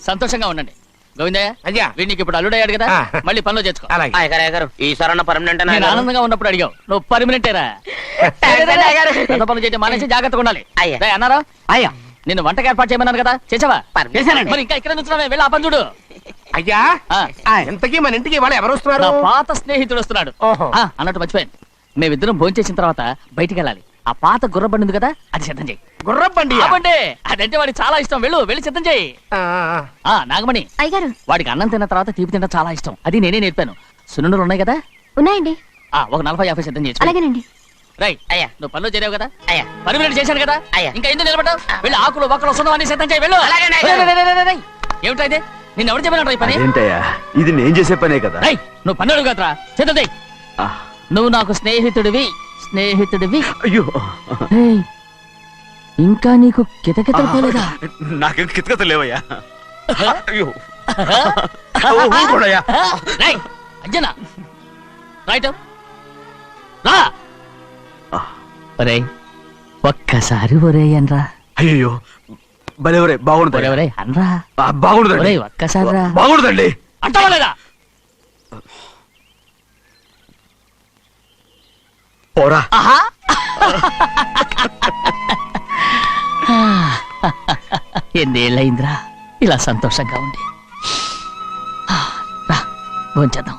సంతోషంగా ఉండండి. గోవిందయ్య అయ్యా వీడికి ఇప్పుడు అల్లుడయ్యాడు కదా, మళ్ళీ పనిలో చేర్చుకో. ఈసారన్న పర్మనెంట్ నేను ఆనందంగా ఉన్నప్పుడు అడిగావు, నువ్వు పర్మనెంటేరా. పెద్ద పనులు చేయడం మానేసి జాగ్రత్తగా ఉండాలి. రేయ్ అన్నారా? అయ్యా నిన్ను వంటకి ఏర్పాటు చేయమన్నారు కదా, చేసావా? చేశానండి. మరి ఇంకా ఇక్కడ నుంచున్నావే, వెళ్ళి ఆ పని చూడు. అయ్యా ఇంతకీ మన ఇంటికి వాళ్ళు ఎవరు నా వస్తున్నారు? పాత స్నేహితుడు వస్తున్నాడు. ఓహో. అన్నట్టు మర్చిపోయాను, మేమిద్దరం భోంచేసిన తర్వాత బయటికి వెళ్ళాలి. ఆ పాత గుర్రబండి ఉంది కదా, అది సిద్ధం చేయి. గుర్రబండి అవండి, అదంటే వాడికి చాలా ఇష్టం. వెళ్ళి సిద్ధం చేయి. నాగమణి, అయ్యగారు వాడికి అన్నం తిన్న తర్వాత తీపి తినడం చాలా ఇష్టం. అది నేనే నేర్పాను. సున్నుండలు ఉన్నాయి కదా, ఉన్నాయండి. ఒక 40-50 సిద్ధం చేసి. అలాగేనండి. రై అయ్యా నువ్వు పనిలో చేరావు కదా, అయ్యా పర్మనెంట్ చేశాను కదా, అయ్యా. ఇంకా ఎందుకు నిలబడ్డావు? వెళ్ళి ఆకులు బొక్కలు సున్నం అన్ని సిద్ధం చేయి. వెళ్ళు. అలాగేనండి. ఏమిటా ఇది? నిన్ను ఎవరు చెప్పినట్టు ఈ పని? ఏంటయ్యా ఇది నేను చేసే పనే కదా. రై నువ్వు పని అడుగు కదరా, సిద్ధం చేయి. నువ్వు నాకు స్నేహితుడివి. అయ్యో రేయ్, ఇంకా నీకు కితకితలు పోలేదా? నాకేం కితకత లేవయ్యా. అయ్యో ఊరుకోడయ్యా. రేయ్ అంజనా, రైట్ రా. ఒరేయ్ ఒక్కసారి ఒరేయ్ అనరా. అయ్యో భలే ఒరే బాగుంటుంది. ఒరేయ్ అనరా. బాగుండదండి. ఒరేయ్ ఒక్కసారి రా. బాగుండదండి. అంటావా లేదా? పోరా. ఎన్నేళ్ళయిందిరా ఇలా సంతోషంగా ఉండి. రా భోంచేద్దాం.